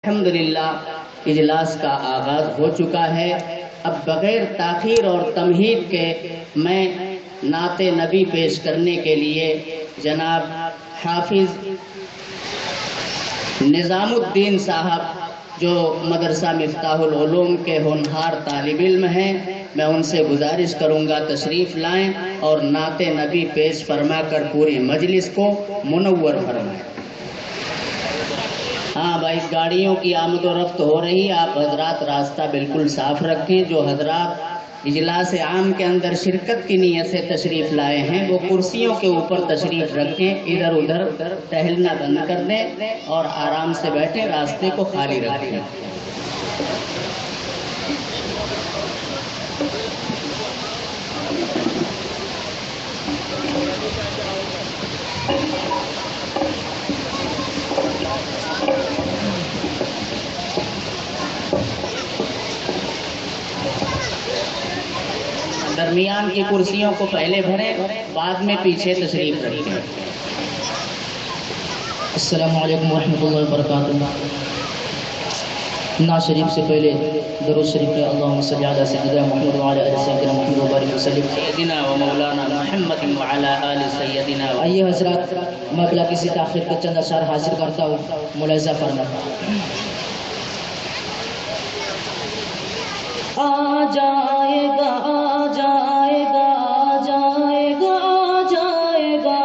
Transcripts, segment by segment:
الحمدللہ اجلاس کا آغاز ہو چکا ہے۔ اب بغیر تاخیر اور تمہید کے میں نعت نبی پیش کرنے کے لیے جناب حافظ نظام الدین صاحب جو مدرسہ مفتاح العلوم کے ہونہار طالب علم ہیں، میں ان سے گزارش کروں گا تشریف لائیں اور نعت نبی پیش فرما کر پوری مجلس کو منور فرمائیں۔ ہاں بھائی، گاڑیوں کی آمد و رفت ہو رہی، آپ حضرات راستہ بالکل صاف رکھیں۔ جو حضرات اجلاس عام کے اندر شرکت کی نیت سے تشریف لائے ہیں وہ کرسیوں کے اوپر تشریف رکھیں، ادھر ادھر ٹہلنا بند کر دیں اور آرام سے بیٹھیں، راستے کو خالی رکھیں۔ درمیان کی کرسیوں کو پہلے بھریں، بعد میں پیچھے تشریف رکھیں۔ السلام علیکم ورحمۃ اللہ وبرکاتہ۔ نعت شریف سے پہلے درود شریف ہے، اللہم صلی علی سیدنا محمد وعلی آل سیدنا محمد وبارک وسلم۔ سیدنا و مولانا محمد وعلی آل سیدنا۔ آئیے حضرات، میں بلا کسی تاخیر کے چند اشعار حاضر کرتا ہوں، ملاحظہ فرمائیں۔ آ جائے گا، آ جائے گا، آ جائے گا، آ جائے گا،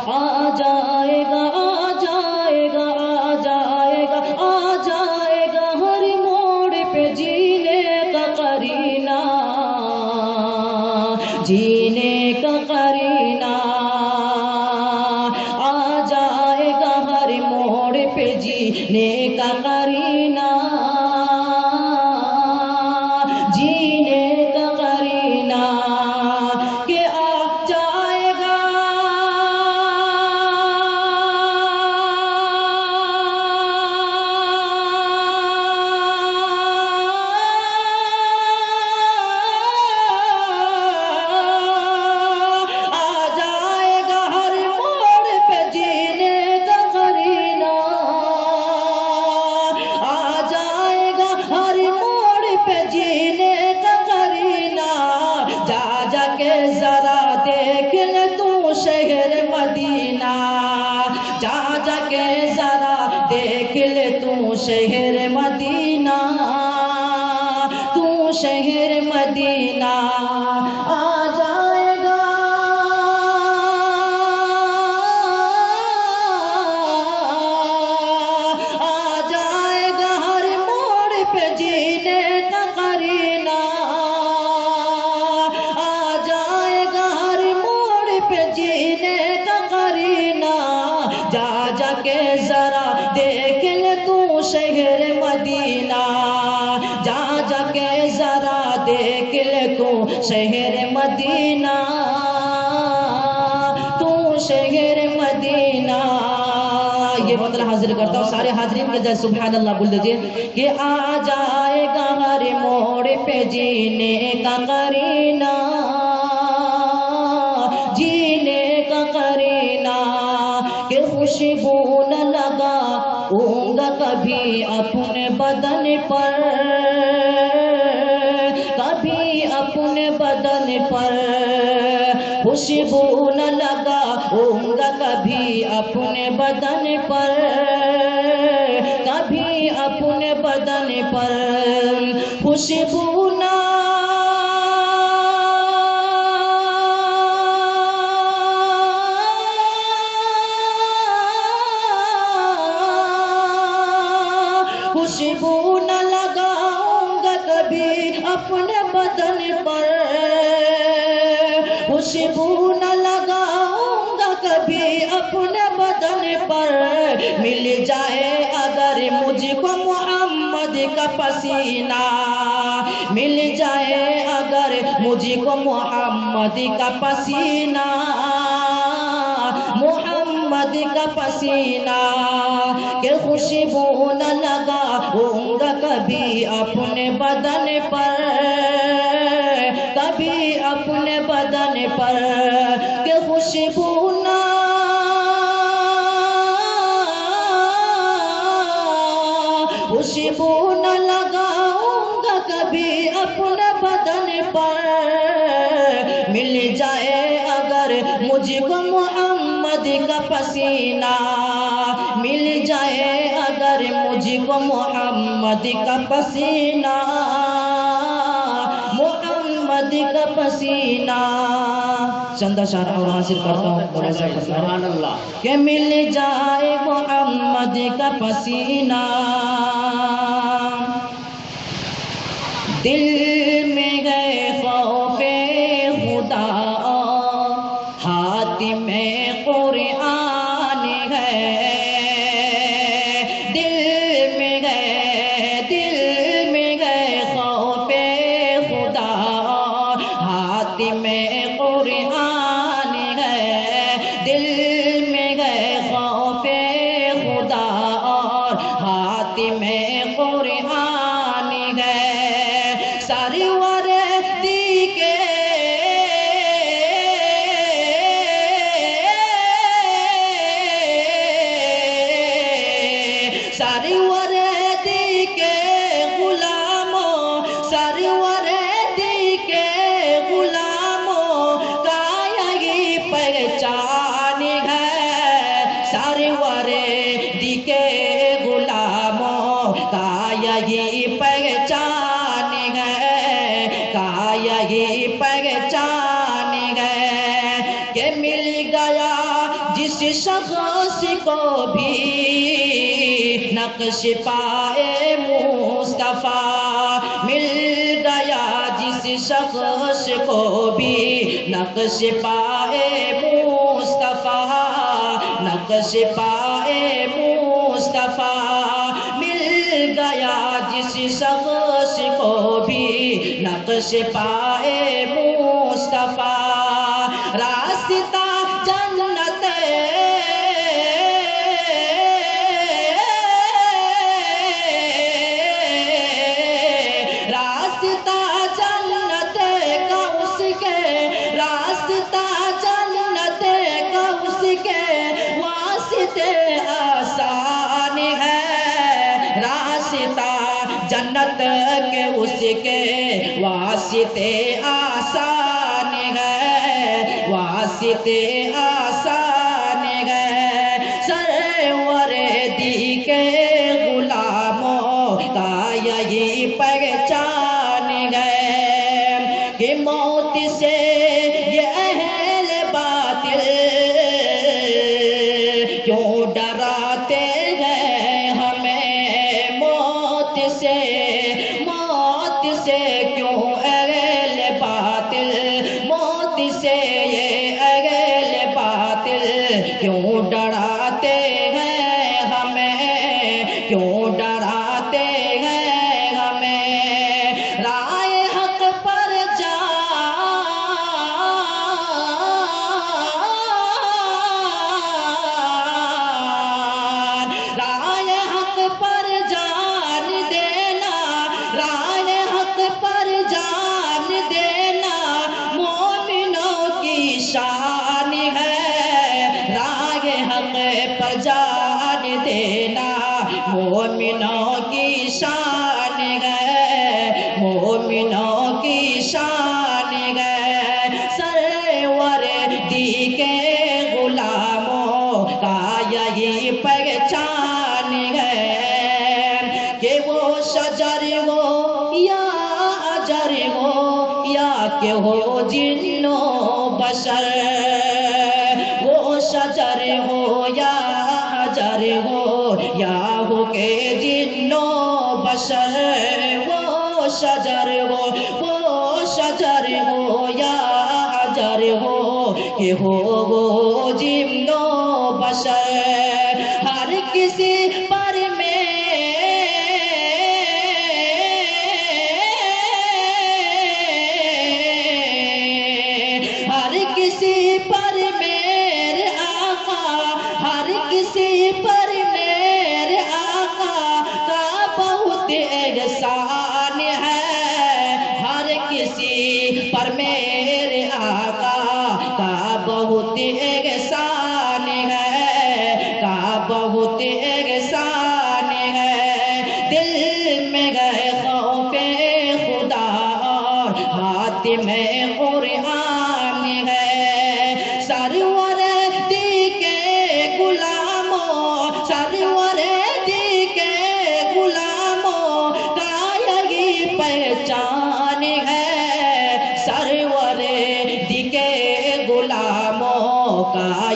آ جائے گا، آ جائے گا، آ جائے گا، آ جائے گا ہر موڑ پہ جینے کا قرینہ، جینے کا قرینہ، آ جائے گا ہر موڑ پہ جینے کا قرینہ، جینے کا قرینہ، کہ آ جائے گا، آ جائے گا ہر موڑ پہ جینے کا قرینہ، آ جائے گا ہر موڑ پہ جینے کا قرینہ، جا جا کے ذرا دیکھ لے تو شہر مدینہ، جا جا کے ذرا دیکھ لے تو شہر مدینہ، تو شہر مدینہ، آ جائے گا، آ جائے گا ہر موڑ پہ جینے کا قرینہ، آ جائے گا ہر موڑ پہ جینے کا قرینہ، جا جا کے ذرا دیکھ لے تو شہر مدینہ، جا جا کے ذرا دیکھ لے تو شہر مدینہ، تو شہر مدینہ۔ یہ مطلب حاضر کرتا ہوں، سارے حاضرین کے جیسے سبحان اللہ بول دیجئے کہ آ جائے گا ہر موڑ پہ جینے کا قرینہ، جینے کا قرینہ، کہ خوشبو نہ لگاؤں گا کبھی اپنے بدن پر، کبھی اپنے بدن پر، خوشبو نہ لگاؤں گا کبھی اپنے بدن پر، کبھی اپنے بدن پر، خوشبو نہ خوشبو نہ لگاؤں گا کبھی اپنے بدن پر، خوشبو نہ لگاؤں گا کبھی اپنے بدن پر، مل جائے اگر مجھ کو محمد کا پسینہ، مل جائے اگر مجھ کو محمد کا پسینہ، محمد کا پسینہ، کہ خوشبو نہ لگاؤں گا کبھی اپنے بدن پر، کبھی اپنے بدن پر، کہ خوشبو نہ خوشبو نہ لگاؤں گا کبھی اپنے بدن پر، مل جائے اگر مجھ کو محمد کا پسینہ، مل جائے اگر مجھ کو محمد کا پسینہ، محمد کا پسینہ۔ چندہ شعر اور حاصل کرتا ہوں سبحان اللہ کہ مل جائے محمد کا پسینہ، دل میں گئے خوف خدا، ہاتھ میں قرآن ہے، دل میں گئے خوف خدا، ہاتھ میں قرآن ہے، دل میں گئے خوف خدا اور ہاتھ میں قرآن ہے، سرور دی کے سرور دی کے غلاموں، سرور دی کے غلاموں کا یہی پہچان ہے، سرور دی کے غلاموں کا یہی پہچان ہے، کا یہی پہچان ہے کہ مل گیا جس شخص کو بھی نقش پائے مصطفیٰ، مل گیا جس شخص کو بھی نقش پائے مصطفیٰ، نقش پائے مصطفیٰ، مل گیا جس شخص کو بھی نقش پائے مصطفیٰ، راستہ جنت راستہ جنت کا اس کے، راستہ جنت کا اس کے واسطے آسان ہے، راستہ جنت کے اس کے واسطے آسان ہے، واسطے آسان ہے، سرور دی کے غلاموں کا یہی پہچان ہے کہ موت سے یہ اہل باطل کیوں ڈراتے ہیں ہمیں، موت سے کیوں اہل باطل، موت سے یہ اہل باطل کیوں ڈراتے ہیں ہمیں، کیوں ڈراتے ہیں ہمیں، رائے حق پر جان، رائے حق پر جان دینا، رائے حق پر جان دینا مومنوں کی شان ہے، رائے حق پر جان دینا مومنوں کی شان ہے، مومنوں کی شان ہے، سرور دی کے غلاموں کا یہی پہچان ہے کہ وہ شجر ہو یا اجر ہو یا کہ ہو جن و بشر، وہ شجر ہو یا اجر ہو یا ہو کہ جن و بشر، وہ شجر ہو، وہ شجر ہو یا اجر ہو کہ ہو وہ جن و بشر، ہر کسی پر ہر کسی پر میرے آقا، ہر کسی پر میرے آقا کا بہت احسان ہے، ہر کسی پر میرے آقا کا بہت احسان ہے، کا بہت احسان